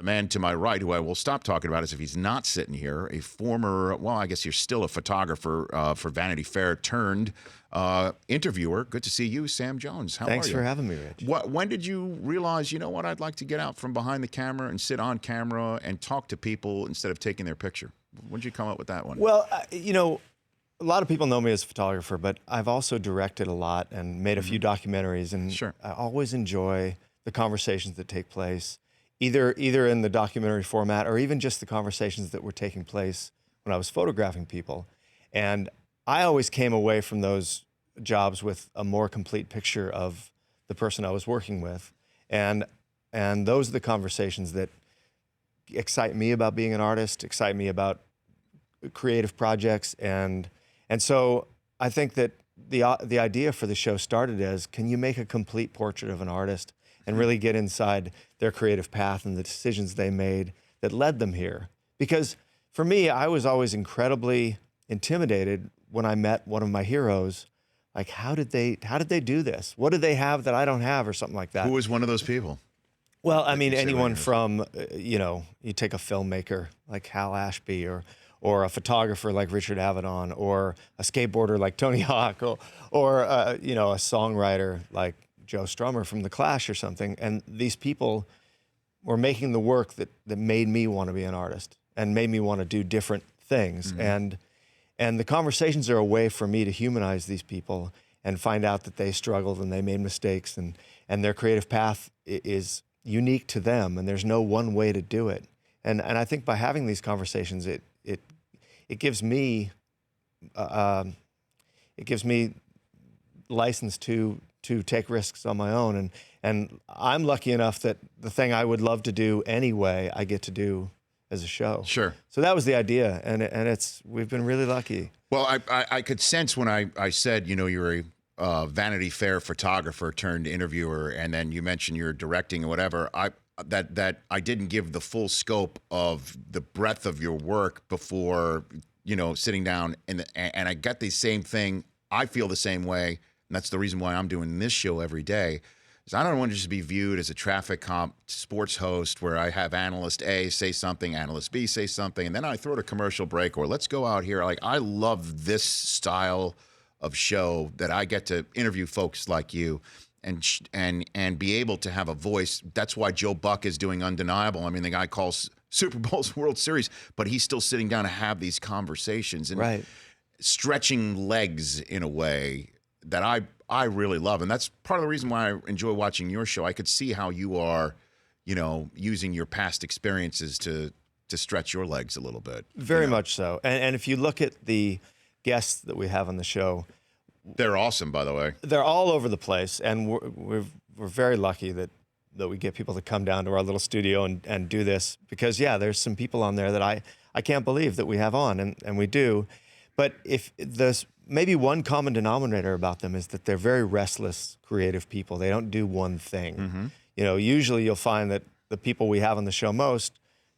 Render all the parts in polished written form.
The man to my right, who I will stop talking about as if he's not sitting here, a former, well, I guess you're still a photographer for Vanity Fair turned interviewer. Good to see you, Sam Jones. How are you? Thanks for having me, Rich. When did you realize, you know what, I'd like to get out from behind the camera and sit on camera and talk to people instead of taking their picture? When did you come up with that one? Well, you know, a lot of people know me as a photographer, but I've also directed a lot and made a few documentaries, and Sure. I always enjoy the conversations that take place, either in the documentary format or even just the conversations that were taking place when I was photographing people. And I always came away from those jobs with a more complete picture of the person I was working with. And those are the conversations that excite me about being an artist, excite me about creative projects. And so I think that the idea for the show started as, can you make a complete portrait of an artist and really get inside their creative path and the decisions they made that led them here? Because for me, I was always incredibly intimidated when I met one of my heroes. Like, how did they do this? What did they have that I don't have, or something like that? Who was one of those people? Well, I mean, anyone from, you know, you take a filmmaker like Hal Ashby, or a photographer like Richard Avedon, or a skateboarder like Tony Hawk, or you know, a songwriter like Joe Strummer from The Clash or something. And these people were making the work that made me want to be an artist and made me want to do different things. And the conversations are a way for me to humanize these people and find out that they struggled and they made mistakes, and their creative path is unique to them, and there's no one way to do it. And I think by having these conversations, it gives me license to take risks on my own, and I'm lucky enough that the thing I would love to do anyway, I get to do as a show. Sure. So that was the idea, and we've been really lucky. Well, I could sense when I said, you know, you're a Vanity Fair photographer turned interviewer, and then you mentioned you're directing or whatever, that I didn't give the full scope of the breadth of your work before, you know, sitting down, and I got the same thing. I feel the same way, and that's the reason why I'm doing this show every day. Is I don't want to just be viewed as a traffic cop sports host where I have analyst A say something, analyst B say something, and then I throw it a commercial break, or let's go out here. Like, I love this style of show that I get to interview folks like you and be able to have a voice. That's why Joe Buck is doing Undeniable. I mean, the guy calls Super Bowls World Series, but he's still sitting down to have these conversations and stretching legs in a way that I really love. And that's part of the reason why I enjoy watching your show. I could see how you are, you know, using your past experiences to stretch your legs a little bit. Very much so. And if you look at the guests that we have on the show, they're awesome, by the way. They're all over the place, and we're very lucky that we get people to come down to our little studio and do this, because there's some people on there that I can't believe that we have on, and we do. But if there's maybe one common denominator about them is that they're very restless, creative people. They don't do one thing. You know, usually you'll find that the people we have on the show most,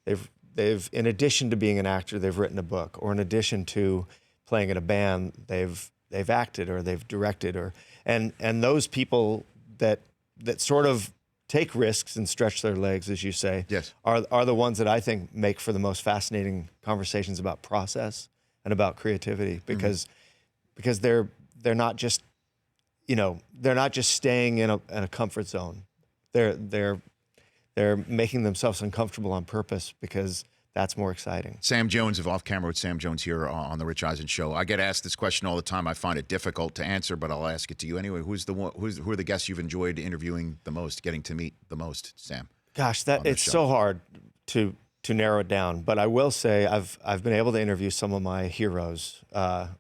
they've in addition to being an actor, they've written a book, or in addition to playing in a band, they've acted, or they've directed, and those people that sort of take risks and stretch their legs, as you say, are the ones that I think make for the most fascinating conversations about process and about creativity, because they're not just, you know, they're not just staying in a comfort zone. They're making themselves uncomfortable on purpose, because that's more exciting. Sam Jones of Off Camera with Sam Jones here on the Rich Eisen Show. I get asked this question all the time. I find it difficult to answer, but I'll ask it to you anyway. Who are the guests you've enjoyed interviewing the most, getting to meet the most, Sam? Gosh, it's so hard to narrow it down. But I will say I've been able to interview some of my heroes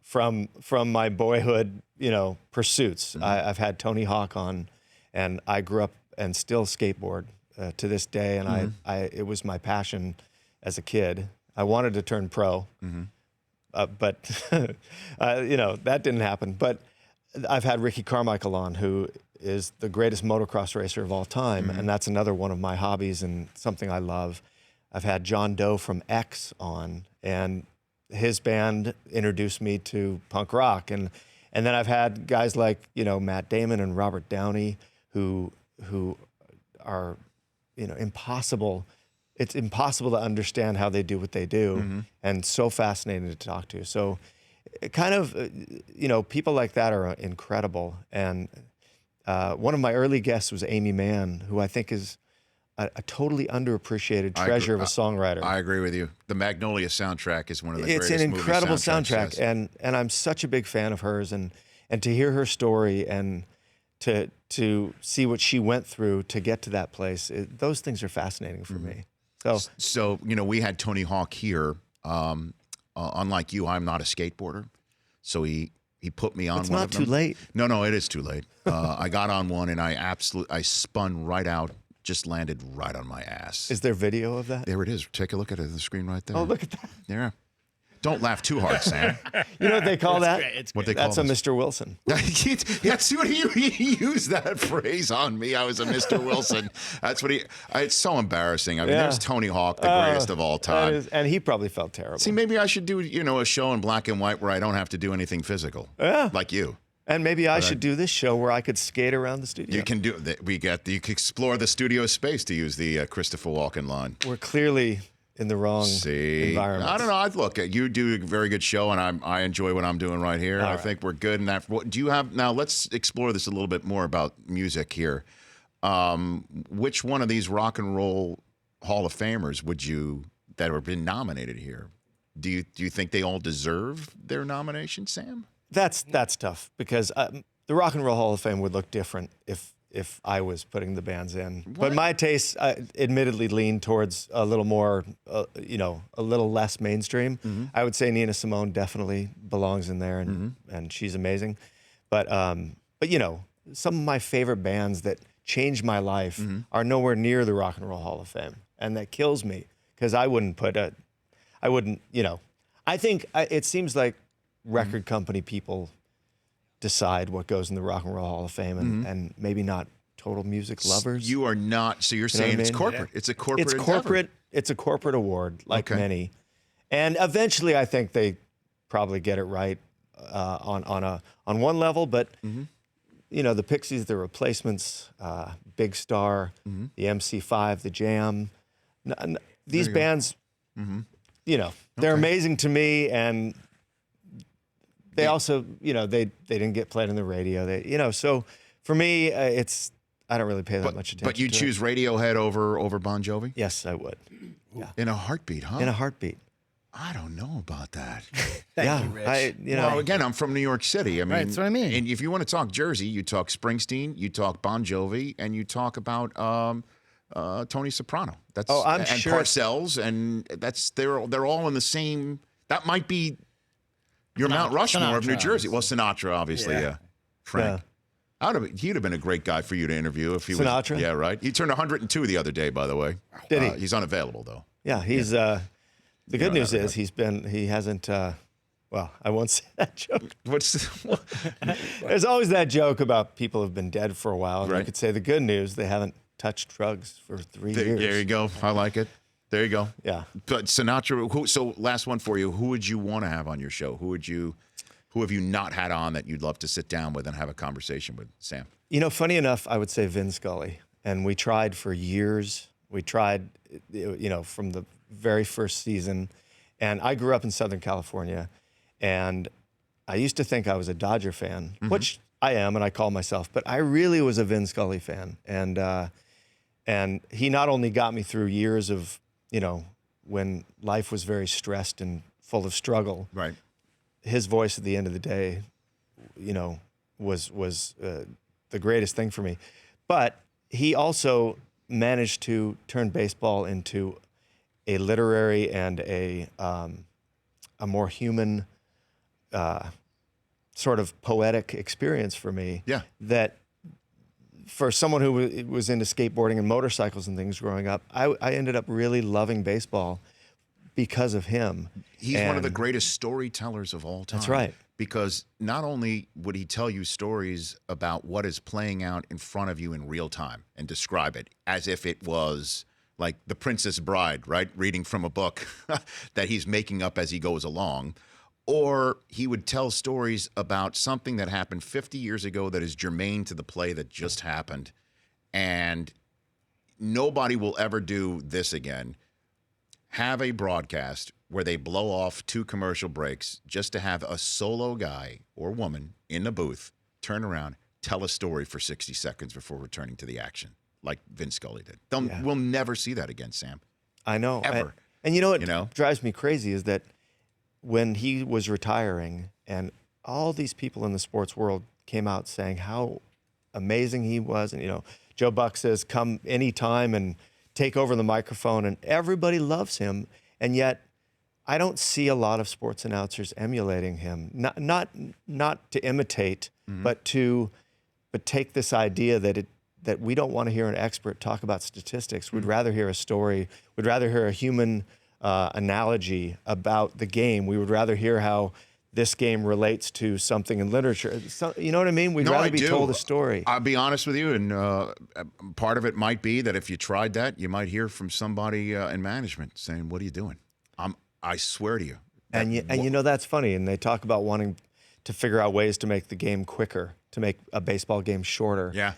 from my boyhood, you know, pursuits. I've had Tony Hawk on, and I grew up and still skateboard to this day, and it was my passion as a kid. I wanted to turn pro, but you know, that didn't happen. But I've had Ricky Carmichael on, who is the greatest motocross racer of all time, and that's another one of my hobbies and something I love. I've had John Doe from X on, and his band introduced me to punk rock, and then I've had guys like, you know, Matt Damon and Robert Downey, who are, you know, impossible it's impossible to understand how they do what they do, and so fascinating to talk to. So, kind of, people like that are incredible. And one of my early guests was Amy Mann, who I think is a totally underappreciated treasure of a songwriter. I agree with you. The Magnolia soundtrack is one of the greatest It's an movie incredible soundtracks, soundtrack, and I'm such a big fan of hers, and to hear her story and to see what she went through to get to that place, those things are fascinating for me. So we had Tony Hawk here. Unlike you, I'm not a skateboarder, so he put me on It's one not of them. too late. No, it is too late. I got on one and I spun right out, just landed right on my ass. Is there video of that? There it is. Take a look at it on the screen right there. Oh, look at that. Yeah. Don't laugh too hard, Sam. You know what they call that? Great. It's What great. they call That's a this? Mr. Wilson. That's what he used that phrase on me. I was a Mr. Wilson. That's what it's so embarrassing. I mean, Yeah. there's Tony Hawk, the greatest of all time. And he probably felt terrible. See, maybe I should do, a show in black and white where I don't have to do anything physical. Yeah. Like you. And maybe I should do this show where I could skate around the studio. You can do that. You can explore the studio space, to use the Christopher Walken line. We're clearly in the wrong environment. I don't know. Look, you do a very good show, and I enjoy what I'm doing right here. I think we're good in that. Do you have now? Let's explore this a little bit more about music here. Which one of these Rock and Roll Hall of Famers that have been nominated here? Do you think they all deserve their nomination, Sam? That's tough because the Rock and Roll Hall of Fame would look different if I was putting the bands in. But my tastes admittedly lean towards a little more, a little less mainstream. I would say Nina Simone definitely belongs in there, and she's amazing. But some of my favorite bands that changed my life are nowhere near the Rock and Roll Hall of Fame, and that kills me because I think it seems like record company people decide what goes in the Rock and Roll Hall of Fame, and maybe not total music lovers. You are not. So you're saying it's corporate. Yeah. It's a corporate. It's endeavor. corporate. It's a corporate award, like many, and eventually, I think they probably get it right on one level. But the Pixies, the Replacements, Big Star, the MC5, the Jam, these bands, they're amazing to me, and they also, they didn't get played on the radio. So for me, I don't really pay that much attention. But you choose Radiohead over Bon Jovi? Yes, I would. Yeah. In a heartbeat, huh? In a heartbeat. I don't know about that. Thank you, Rich. Well, again, I'm from New York City. I mean, Right, that's what I mean. And if you want to talk Jersey, you talk Springsteen, you talk Bon Jovi, and you talk about Tony Soprano. I'm and sure. Parcells, and they're all in the same. That might be your Mount Rushmore of New Sinatra, Jersey. Well, Sinatra, obviously, yeah. Frank. He'd have been a great guy for you to interview if he was. Sinatra? Yeah, right. He turned 102 the other day, by the way. Did he? He's unavailable though. Yeah, he's. The good news is he hasn't. Well, I won't say that joke. There's always that joke about people who've been dead for a while. And Right. You could say the good news, they haven't touched drugs for 3 years. There you go. I like it. There you go. Yeah. But Sinatra. So last one for you. Who would you want to have on your show? Who have you not had on that you'd love to sit down with and have a conversation with, Sam? Funny enough, I would say Vin Scully. And we tried for years. We tried, from the very first season. And I grew up in Southern California. And I used to think I was a Dodger fan, which I am, and I call myself. But I really was a Vin Scully fan. And he not only got me through years of, when life was very stressed and full of struggle. Right. His voice at the end of the day, was the greatest thing for me. But he also managed to turn baseball into a literary and a more human, sort of poetic experience for me. Yeah. That for someone who was into skateboarding and motorcycles and things growing up, I ended up really loving baseball because of him. He's one of the greatest storytellers of all time. That's right. Because not only would he tell you stories about what is playing out in front of you in real time and describe it as if it was like The Princess Bride, right? Reading from a book that he's making up as he goes along. Or he would tell stories about something that happened 50 years ago that is germane to the play that just happened. And nobody will ever do this again. have a broadcast where they blow off 2 commercial breaks just to have a solo guy or woman in the booth turn around, tell a story for 60 seconds before returning to the action, like Vin Scully did. We'll never see that again, Sam. I know. Ever. And you know what drives me crazy is that when he was retiring and all these people in the sports world came out saying how amazing he was, and Joe Buck says come anytime and take over the microphone, and everybody loves him, and yet I don't see a lot of sports announcers emulating him. Not to imitate, but take this idea that we don't want to hear an expert talk about statistics. We'd rather hear a story. We'd rather hear a human analogy about the game. We would rather hear how this game relates to something in literature. You know what I mean? We'd rather be told a story. I'll be honest with you, and part of it might be that if you tried that, you might hear from somebody in management saying, "What are you doing?" I swear to you. That's funny. And they talk about wanting to figure out ways to make the game quicker, to make a baseball game shorter. Yeah.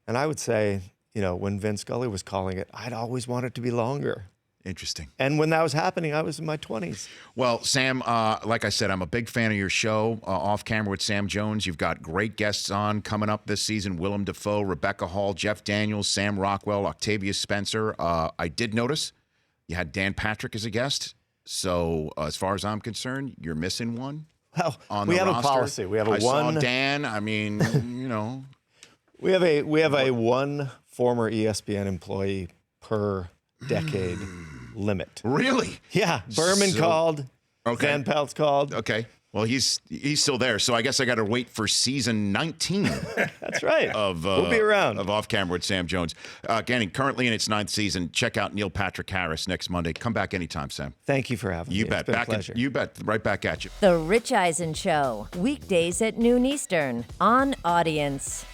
And I would say, when Vin Scully was calling it, I'd always want it to be longer. Interesting. And when that was happening, I was in my 20s. Well, Sam, like I said, I'm a big fan of your show, Off Camera with Sam Jones. You've got great guests on coming up this season. Willem Dafoe, Rebecca Hall, Jeff Daniels, Sam Rockwell, Octavia Spencer. I did notice you had Dan Patrick as a guest. So as far as I'm concerned, you're missing one. Well, on we the have roster. A policy. We have a I saw Dan. I mean, We have a one former ESPN employee per decade limit. Really? Yeah. Berman called. Okay. Van Pelt's called. Okay. Well, he's still there, so I guess I got to wait for season 19. That's right. We'll be around. Of Off Camera with Sam Jones. Again, currently in its 9th season. Check out Neil Patrick Harris next Monday. Come back anytime, Sam. Thank you for having me. You bet. It's been a pleasure. You bet. Right back at you. The Rich Eisen Show, weekdays at noon Eastern on Audience.